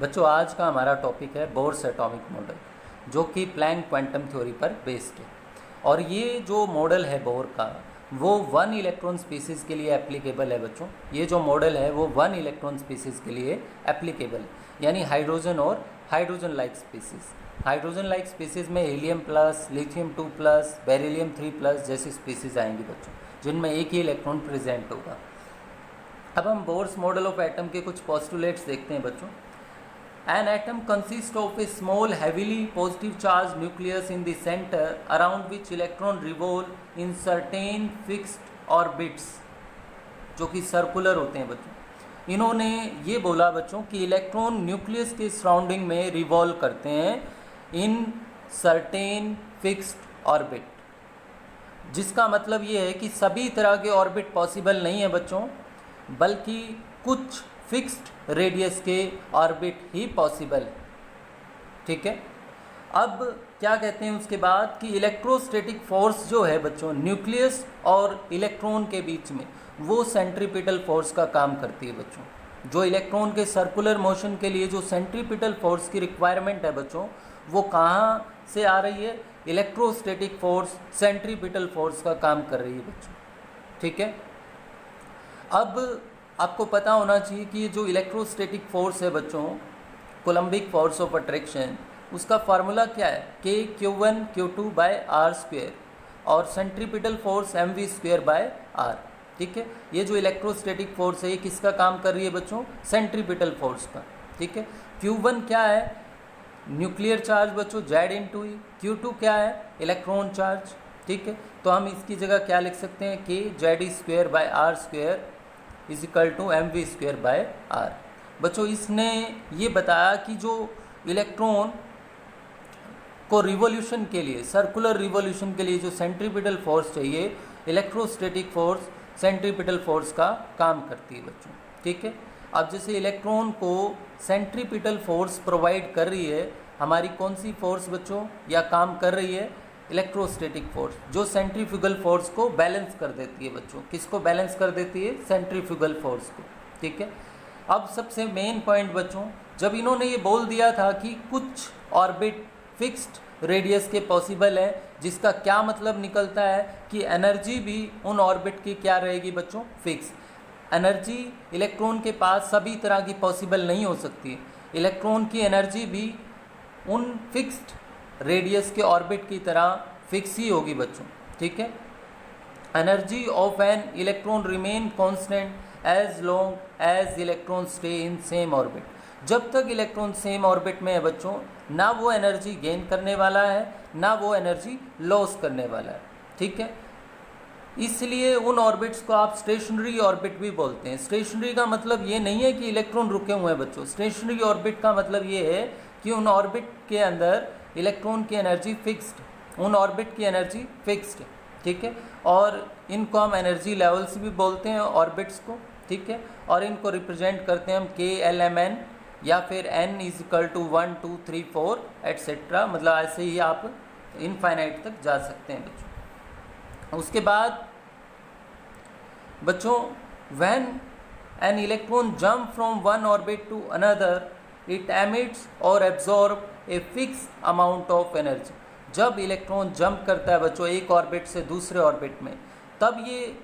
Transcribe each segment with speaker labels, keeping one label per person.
Speaker 1: बच्चों आज का हमारा टॉपिक है बोर्स एटॉमिक मॉडल, जो कि प्लैंक क्वांटम थ्योरी पर बेस्ड है। और ये जो मॉडल है बोर का, वो 1 इलेक्ट्रॉन स्पीसीज़ के लिए एप्लीकेबल है। बच्चों ये जो मॉडल है वो 1 इलेक्ट्रॉन स्पीसीज़ के लिए एप्लीकेबल है, यानी हाइड्रोजन और hydrogen like species. Hydrogen like species में helium plus, lithium 2 plus, beryllium 3 plus जैसी स्पीसीज़ आएंगी बच्चों, जिनमें एक ही इलेक्ट्रॉन प्रेजेंट होगा। अब हम बोर्स मॉडल ऑफ एटम के कुछ पोस्टुलेट्स देखते हैं बच्चों। An atom consists of a small heavily positive charged nucleus in the center around which electron revolve in certain fixed orbits, जो कि सर्कुलर होते हैं बच्चों। इन्होंने ये बोला बच्चों कि इलेक्ट्रॉन न्यूक्लियस के सराउंडिंग में रिवॉल्व करते हैं इन सर्टेन फिक्स्ड ऑर्बिट, जिसका मतलब ये है कि सभी तरह के ऑर्बिट पॉसिबल नहीं है बच्चों, बल्कि कुछ फिक्स्ड रेडियस के ऑर्बिट ही पॉसिबल है। ठीक है, अब क्या कहते हैं उसके बाद कि इलेक्ट्रोस्टैटिक फोर्स जो है बच्चों न्यूक्लियस और इलेक्ट्रॉन के बीच में, वो सेंट्रीपिटल फोर्स का काम करती है बच्चों। जो इलेक्ट्रॉन के सर्कुलर मोशन के लिए जो सेंट्रीपिटल फोर्स की रिक्वायरमेंट है बच्चों, वो कहाँ से आ रही है? इलेक्ट्रोस्टैटिक फोर्स सेंट्रीपिटल फोर्स का काम कर रही है बच्चों। ठीक है, अब आपको पता होना चाहिए कि ये जो इलेक्ट्रोस्टैटिक फोर्स है बच्चों, कोलम्बिक फोर्स ऑफ अट्रैक्शन, उसका फार्मूला क्या है? K(Q1Q2/r²) और सेंट्रीपिटल फोर्स mv²/r। ठीक है, ये जो इलेक्ट्रोस्टैटिक फोर्स है ये किसका काम कर रही है बच्चों? सेंट्रीपिटल फोर्स का। ठीक है, Q1 क्या है? न्यूक्लियर चार्ज बच्चों, Z(E). Q2 क्या है? Electron charge. ठीक है, तो हम इसकी जगह क्या लिख सकते हैं? K(Z)(E²/r² is equal to mv²/r। बच्चों इसने ये बताया कि जो इलेक्ट्रॉन को रिवॉल्यूशन के लिए, सर्कुलर रिवॉल्यूशन के लिए जो सेंट्रीपिटल फोर्स चाहिए, इलेक्ट्रोस्टैटिक फोर्स सेंट्रीपिटल फोर्स का काम करती है बच्चों। ठीक है, अब जैसे इलेक्ट्रॉन को सेंट्रीपिटल फोर्स प्रोवाइड कर रही है हमारी कौन सी फोर्स बच्चों, या काम कर रही है? इलेक्ट्रोस्टैटिक फोर्स, जो सेंट्रीफ्यूगल फोर्स को बैलेंस कर देती है बच्चों। किसको बैलेंस कर देती है? सेंट्रीफ्यूगल फोर्स को। ठीक है, अब सबसे मेन पॉइंट बच्चों, जब इन्होंने ये बोल दिया था कि कुछ ऑर्बिट फिक्स्ड रेडियस के पॉसिबल है, जिसका क्या मतलब निकलता है कि एनर्जी भी उन ऑर्बिट की क्या रहेगी बच्चों? फिक्स। एनर्जी इलेक्ट्रॉन के पास सभी तरह की पॉसिबल नहीं हो सकती है। इलेक्ट्रॉन की एनर्जी भी उन फिक्स्ड रेडियस के ऑर्बिट की तरह फिक्स ही होगी बच्चों। ठीक है, energy of an electron remain constant as long as electron stay in same orbit. जब तक इलेक्ट्रॉन सेम ऑर्बिट में है बच्चों, ना वो एनर्जी गेन करने वाला है, ना वो एनर्जी लॉस करने वाला है। ठीक है, इसलिए उन ऑर्बिट्स को आप स्टेशनरी ऑर्बिट भी बोलते हैं। स्टेशनरी का मतलब ये नहीं है कि इलेक्ट्रॉन रुके हुए हैं बच्चों। स्टेशनरी ऑर्बिट का मतलब ये है कि उन ऑर्बिट के अंदर इलेक्ट्रॉन की एनर्जी फिक्स्ड, उन ऑर्बिट की एनर्जी फिक्स्ड। ठीक है, और इनको हम एनर्जी लेवल्स भी बोलते हैं ऑर्बिट्स को। ठीक है, और इनको रिप्रेजेंट करते हैं हम KLMN, या फिर n = 1 2 3 4 एट्सेट्रा, मतलब ऐसे ही आप इनफाइनाइट तक जा सकते हैं बच्चों। उसके बाद बच्चों, when an electron jump from one orbit to another, it emits और absorb a fix amount of energy. जब इलेक्ट्रॉन जंप करता है बच्चों एक ऑर्बिट से दूसरे ऑर्बिट में, तब ये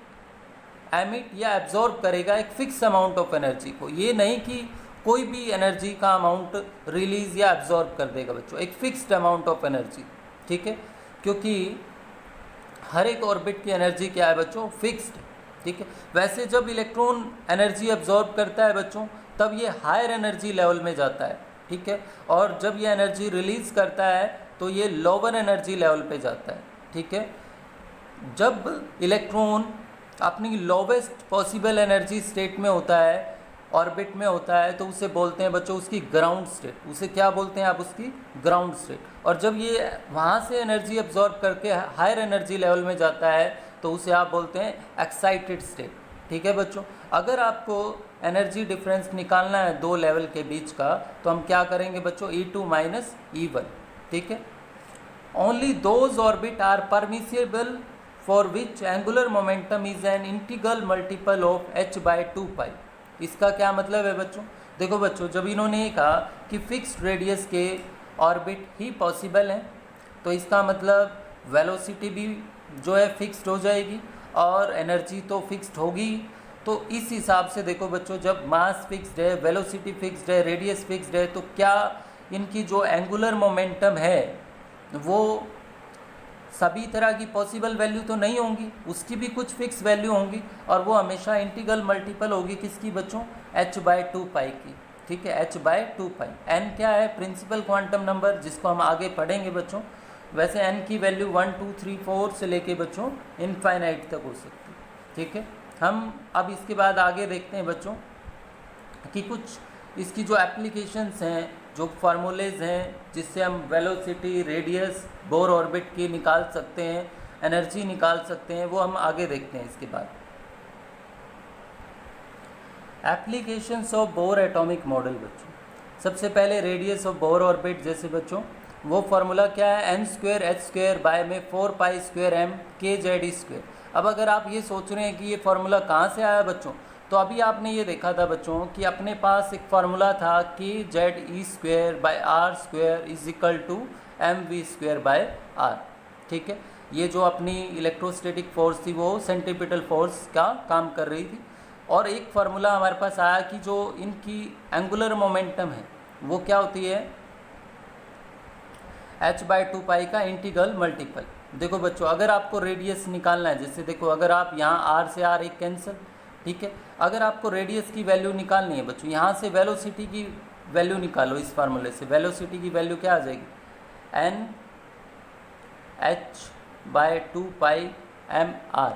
Speaker 1: एमिट या एब्जॉर्ब करेगा एक फिक्स अमाउंट ऑफ एनर्जी को। ये नहीं कि कोई भी एनर्जी का अमाउंट रिलीज या एब्जॉर्ब कर देगा बच्चों, एक फिक्स्ड अमाउंट ऑफ एनर्जी। ठीक है, क्योंकि हर एक ऑर्बिट की एनर्जी क्या है बच्चों? फिक्स्ड। ठीक है, वैसे जब इलेक्ट्रॉन एनर्जी एब्जॉर्ब करता है बच्चों, तब ये हायर एनर्जी लेवल में जाता है। ठीक है, और जब ये एनर्जी रिलीज करता है तो ये लोअर एनर्जी लेवल पे जाता है। ठीक है, जब इलेक्ट्रॉन अपनी लोवेस्ट पॉसिबल एनर्जी स्टेट में होता है, ऑर्बिट में होता है, तो उसे बोलते हैं बच्चों उसकी ग्राउंड स्टेट। उसे क्या बोलते हैं आप? उसकी ग्राउंड स्टेट। और जब ये वहाँ से एनर्जी एब्जॉर्ब करके हायर एनर्जी लेवल में जाता है तो उसे आप बोलते हैं एक्साइटेड स्टेट। ठीक है बच्चों, अगर आपको एनर्जी डिफरेंस निकालना है दो लेवल के बीच का, तो हम क्या करेंगे बच्चों? E2 - E1। ठीक है, only those orbit are permissible for which angular momentum is an integral multiple of h/2π। इसका क्या मतलब है बच्चों? देखो बच्चों, जब इन्होंने ये कहा कि फिक्स्ड रेडियस के ऑर्बिट ही पॉसिबल हैं, तो इसका मतलब वेलोसिटी भी जो है फिक्स्ड हो जाएगी और एनर्जी तो फिक्स्ड होगी। तो इस हिसाब से देखो बच्चों, जब मास फिक्स्ड है, वेलोसिटी फिक्स्ड है, रेडियस फिक्स्ड है, तो क्या इनकी जो एंगुलर मोमेंटम है वो सभी तरह की पॉसिबल वैल्यू तो नहीं होंगी, उसकी भी कुछ फिक्स वैल्यू होंगी और वो हमेशा इंटीग्रल मल्टीपल होगी किसकी बच्चों, h/2π की। ठीक है, h/2π। n क्या है, प्रिंसिपल क्वांटम नंबर, जिसको हम आगे पढ़ेंगे बच्चों। वैसे n की वैल्यू 1 2 3 4 से लेके बच्चों इनफाइनाइट तक हो सकती है। ठीक है, हम अब इसके बाद आगे देखते हैं बच्चों कि कुछ इसकी जो एप्लीकेशंस हैं, जो फार्मूलेज हैं जिससे हम वेलोसिटी, रेडियस, बोर ऑर्बिट की निकाल सकते हैं, एनर्जी निकाल सकते हैं, वो हम आगे देखते हैं इसके बाद। Applications of bore atomic model बच्चों, सबसे पहले रेडियस ऑफ बोर ऑर्बिट, जैसे बच्चों वो फार्मूला क्या है, n²h² बाय में 4π² m/kz²। अब अगर आप ये सोच रहे हैं कि ये फार्मूला कहाँ से आया बच्चों, तो अभी आपने ये देखा था बच्चों कि अपने पास एक फार्मूला था kze²/r² mv²/r। ठीक है, ये जो अपनी इलेक्ट्रोस्टैटिक फोर्स थी वो सेंट्रीपिटल फोर्स का काम कर रही थी। और एक फार्मूला हमारे पास आया कि जो इनकी एंगुलर मोमेंटम है वो क्या होती है, h/2π का इंटीग्रल मल्टीपल। देखो बच्चों, अगर आपको रेडियस निकालना है, जैसे देखो अगर आप यहाँ r से r एक कैंसिल, ठीक है, अगर आपको रेडियस की वैल्यू निकालनी है बच्चों, यहाँ से वेलोसिटी की वैल्यू निकालो इस फार्मूले से। वेलोसिटी की वैल्यू क्या आ जाएगी, n/2πmr।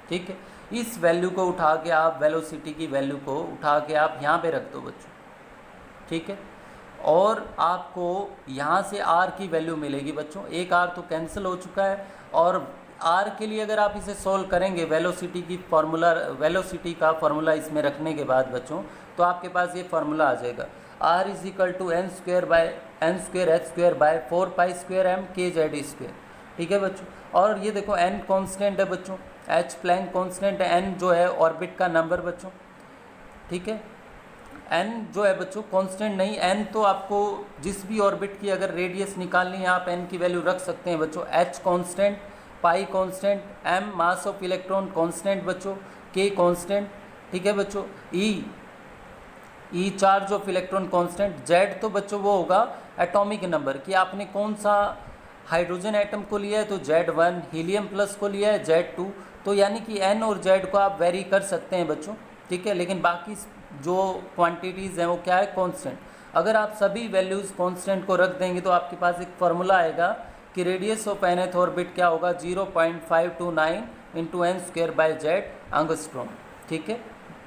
Speaker 1: ठीक है, इस वैल्यू को उठा के आप, वेलोसिटी की वैल्यू को उठा के आप यहाँ पे रख दो बच्चों। ठीक है, और आपको यहाँ से r की वैल्यू मिलेगी बच्चों। एक r तो कैंसिल हो चुका है, और r के लिए अगर आप इसे सॉल्व करेंगे वेलोसिटी की फार्मूला, वेलोसिटी का फार्मूला इसमें रखने के बाद बच्चों, तो आपके पास ये फार्मूला आ जाएगा, r n²h²/4π² m/kz²। ठीक है बच्चों, और ये देखो n कांस्टेंट है बच्चों, h प्लैंक कांस्टेंट है, n जो है ऑर्बिट का नंबर बच्चों। ठीक है, n जो है बच्चों कांस्टेंट नहीं, n तो आपको जिस भी ऑर्बिट की अगर रेडियस निकालनी है आप n की वैल्यू रख सकते हैं बच्चों। h constant, pi constant, m mass of electron constant बच्चों, k कांस्टेंट। ठीक है बच्चों, e charge of electron constant, z तो बच्चों वो होगा एटॉमिक नंबर कि आपने कौन सा हाइड्रोजन एटम को लिया है, तो Z1, हीलियम प्लस को लिया है Z2। तो यानी कि n और z को आप वेरी कर सकते हैं बच्चों। ठीक है, लेकिन बाकी जो क्वांटिटीज़ हैं वो क्या है, कांस्टेंट। अगर आप सभी वैल्यूज़ कांस्टेंट को रख देंगे तो आपके पास एक फार्मूला आएगा कि रेडियस ऑफ nth ऑर्बिट क्या होगा, 0.529 × n²/z एंगस्ट्रॉम। ठीक है,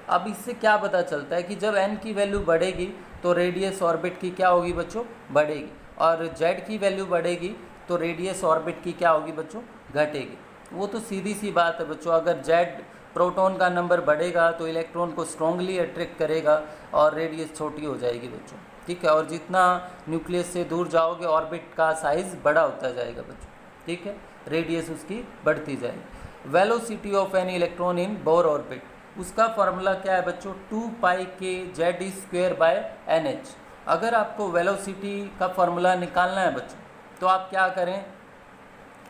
Speaker 1: अब इससे क्या पता चलता है कि जब n की वैल्यू बढ़ेगी तो रेडियस ऑर्बिट की क्या होगी बच्चों, बढ़ेगी, और z की वैल्यू बढ़ेगी तो रेडियस ऑर्बिट की क्या होगी बच्चों, घटेगी। वो तो सीधी सी बात है बच्चों, अगर z प्रोटॉन का नंबर बढ़ेगा तो इलेक्ट्रॉन को स्ट्रॉन्गली अट्रैक्ट करेगा और रेडियस छोटी हो जाएगी बच्चों। ठीक है, और जितना न्यूक्लियस से दूर जाओगे ऑर्बिट का साइज़ बड़ा होता जाएगा बच्चों। ठीक है, रेडियस उसकी बढ़ती जाएगी। Velocity of an electron in Bohr orbit, उसका फार्मूला क्या है बच्चों, 2πkz²/nh। अगर आपको वेलोसिटी का फार्मूला निकालना है बच्चों तो आप क्या करें,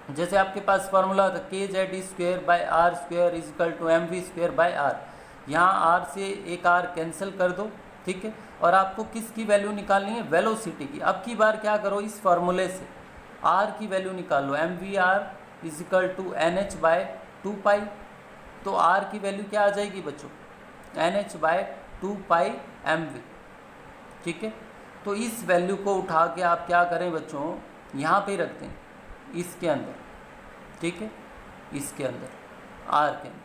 Speaker 1: जैसे आपके पास फार्मूला था kz²/r² mv²/r, यहाँ r से एक r कैंसिल कर दो। ठीक है, और आपको किसकी वैल्यू निकालनी है, वेलोसिटी की। अब की बार क्या करो, इस फार्मूले से r की वैल्यू निकाल लो, mvr=nh/2π। तो r की वैल्यू क्या आ जाएगी बच्चों, nh/2π mv। ठीक है, तो इस वैल्यू को उठा के आप क्या करें बच्चों, यहाँ पे रखते हैं इसके अंदर। ठीक है, इसके अंदर r के अंदर।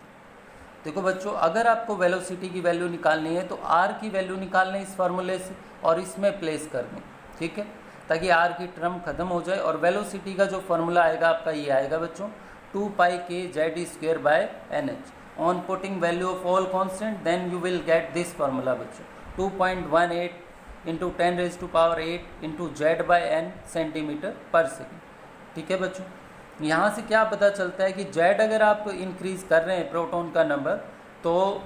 Speaker 1: देखो बच्चों, अगर आपको वेलोसिटी की वैल्यू निकालनी है तो r की वैल्यू निकालना है इस फार्मूले से और इसमें प्लेस कर दें। ठीक है, ताकि r की टर्म खत्म हो जाए, और वेलोसिटी का जो फार्मूला आएगा आपका ये आएगा बच्चों, 2πkz²/nh। On putting value of all constant then you will get this formula बच्चों, 2.18 × 10⁸ × z/n cm/s। ठीक है बच्चों, यहाँ से क्या पता चलता है कि z अगर आप इंक्रीज़ कर रहे हैं प्रोटॉन का नंबर तो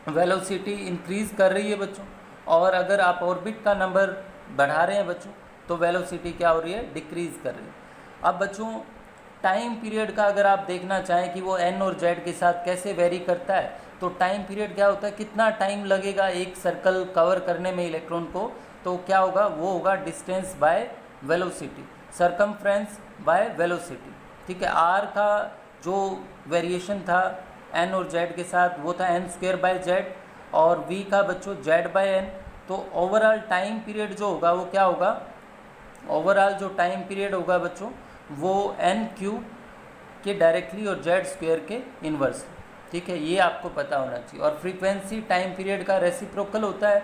Speaker 1: वेलोसिटी इंक्रीज़ कर रही है बच्चों, और अगर आप ऑर्बिट का नंबर बढ़ा रहे हैं बच्चों तो वेलोसिटी क्या हो रही है, डिक्रीज़ कर रही है। अब बच्चों टाइम पीरियड का अगर आप देखना चाहें कि वो एन और जेड के साथ कैसे वेरी करता है, तो टाइम पीरियड क्या होता है, कितना टाइम लगेगा एक सर्कल कवर करने में इलेक्ट्रॉन को, तो क्या होगा, वो होगा distance by velocity, circumference by velocity. ठीक है, आर का जो वेरिएशन था एन और जेड के साथ वो था एन स्क्वायर बाय जेड, और वी का बच्चों जेड बाय एन। तो ओवरऑल टाइम पीरियड जो होगा वो क्या होगा, ओवरऑल जो टाइम पीरियड होगा बच्चों वो एन क्यूब के डायरेक्टली और जेड स्क्वायर के इन्वर्स। ठीक है, ये आपको पता होना चाहिए। और फ्रीक्वेंसी टाइम पीरियड का रेसिप्रोकल होता है,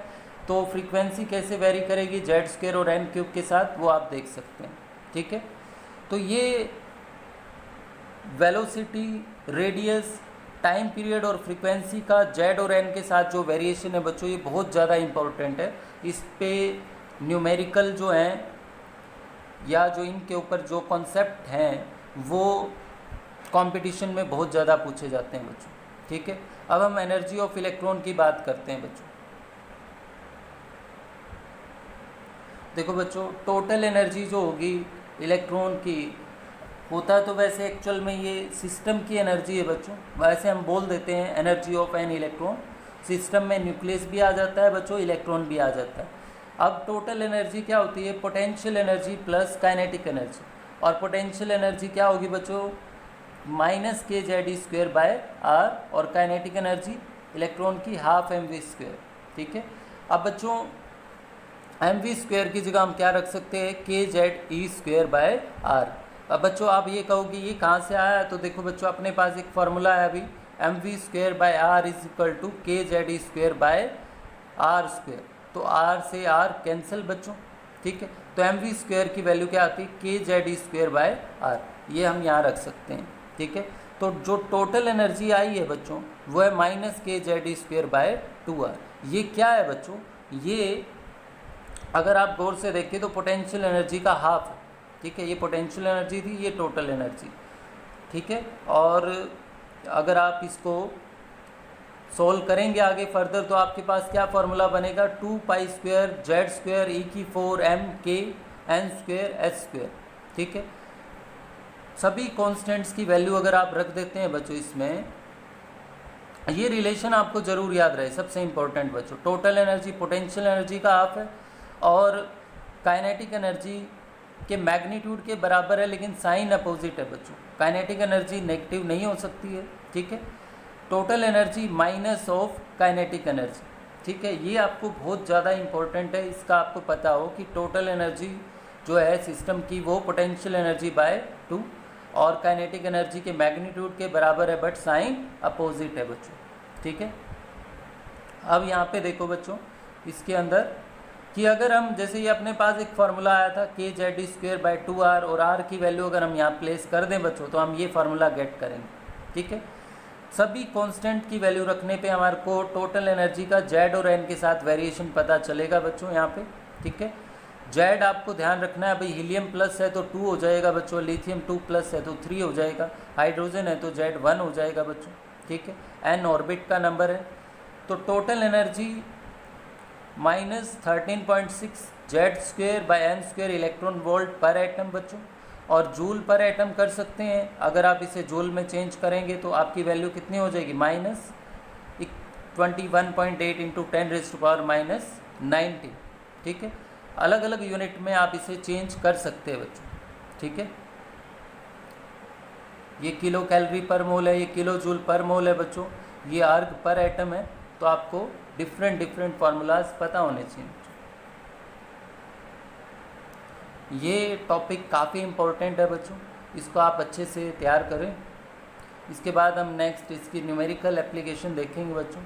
Speaker 1: तो फ्रीक्वेंसी कैसे वेरी करेगी जेड स्क्वायर और एन क्यूब के साथ, वो आप देख सकते हैं। ठीक है, तो ये वेलोसिटी, रेडियस, टाइम पीरियड और फ्रीक्वेंसी का जेड और एन के साथ जो वेरिएशन है बच्चों, ये बहुत ज़्यादा इम्पोर्टेंट है। इस पे न्यूमेरिकल जो हैं या जो इनके ऊपर जो कॉन्सेप्ट हैं वो कंपटीशन में बहुत ज़्यादा पूछे जाते हैं बच्चों। ठीक है, अब हम एनर्जी ऑफ इलेक्ट्रॉन की बात करते हैं बच्चों। देखो बच्चों, टोटल एनर्जी जो होगी इलेक्ट्रॉन की, होता तो वैसे एक्चुअल में ये सिस्टम की एनर्जी है बच्चों, वैसे हम बोल देते हैं energy of an electron. System में न्यूक्लियस भी आ जाता है बच्चों, इलेक्ट्रॉन भी आ जाता है। अब टोटल एनर्जी क्या होती है, potential energy plus kinetic energy. और पोटेंशियल एनर्जी क्या होगी बच्चों, माइनस के जेड स्क्वायर बाय आर, और काइनेटिक एनर्जी इलेक्ट्रॉन की हाफ एम वी स्क्वायर। ठीक है, अब बच्चों एम वी स्क्वायर की जगह हम क्या रख सकते हैं, k Z E square by r. अब बच्चों आप ये कहोगे ये कहाँ से आया, तो देखो बच्चों अपने पास एक फार्मूला है अभी, M V square by R is equal to K Z E square by R square. तो आर से आर कैंसिल बच्चों। ठीक है, तो एम वी स्क्वायर की वैल्यू क्या आती है, K Z E square by R, ये हम यहाँ रख सकते हैं। ठीक है, तो जो टोटल एनर्जी आई है बच्चों वो है माइनस के जेड ई स्क्वायर बाय 2r। ये क्या है बच्चों, ये अगर आप गौर से देखें तो पोटेंशियल एनर्जी का हाफ है। ठीक है, ये पोटेंशियल एनर्जी थी, ये टोटल एनर्जी। ठीक है, और अगर आप इसको सोल्व करेंगे आगे फर्दर तो आपके पास क्या फार्मूला बनेगा, 2 पाई स्क्वायर जेड स्क्वायर ई की 4 एम के एन स्क्वायर एच स्क्वायर। ठीक है, सभी कॉन्स्टेंट्स की वैल्यू अगर आप रख देते हैं बच्चों इसमें, ये रिलेशन आपको ज़रूर याद रहे, सबसे इंपॉर्टेंट बच्चों। टोटल एनर्जी पोटेंशियल एनर्जी का हाफ है, और काइनेटिक एनर्जी के मैग्नीट्यूड के बराबर है, लेकिन साइन अपोजिट है बच्चों। काइनेटिक एनर्जी नेगेटिव नहीं हो सकती है। ठीक है, total energy minus of kinetic energy. ठीक है, ये आपको बहुत ज़्यादा इंपॉर्टेंट है, इसका आपको पता हो कि टोटल एनर्जी जो है सिस्टम की वो पोटेंशियल एनर्जी बाय 2 और काइनेटिक एनर्जी के मैग्नीट्यूड के बराबर है, बट साइन अपोजिट है बच्चों। ठीक है, अब यहाँ पे देखो बच्चों इसके अंदर कि अगर हम जैसे ये अपने पास एक फार्मूला आया था के जेड स्क्वायर बाय 2r, और r की वैल्यू अगर हम यहाँ प्लेस कर दें बच्चों तो हम ये फार्मूला गेट करेंगे। ठीक है, सभी कांस्टेंट की वैल्यू रखने पे हमारे को टोटल एनर्जी का जेड और एन के साथ वेरिएशन पता चलेगा बच्चों यहाँ पे। ठीक है, जेड आपको ध्यान रखना है, भाई हीलियम प्लस है तो 2 हो जाएगा बच्चों, लिथियम 2 प्लस है तो 3 हो जाएगा, हाइड्रोजन है तो जेड 1 हो जाएगा बच्चों। ठीक है, एन ऑर्बिट का नंबर है, तो total energy minus 13.6 Z square by n square electron volt per atom बच्चों, और जूल पर एटम कर सकते हैं। अगर आप इसे जूल में चेंज करेंगे तो आपकी वैल्यू कितनी हो जाएगी, माइनस 21.8 इंटू 10⁻⁻90। ठीक है, अलग अलग यूनिट में आप इसे चेंज कर सकते हैं बच्चों। ठीक है, ये किलो कैलोरी पर मोल है, ये किलो जूल पर मोल है बच्चों, ये आर्ग पर एटम है, तो आपको डिफरेंट फार्मूलाज पता होने चाहिए। ये टॉपिक काफ़ी इम्पोर्टेंट है बच्चों, इसको आप अच्छे से तैयार करें। इसके बाद हम नेक्स्ट इसकी न्यूमेरिकल एप्लीकेशन देखेंगे बच्चों।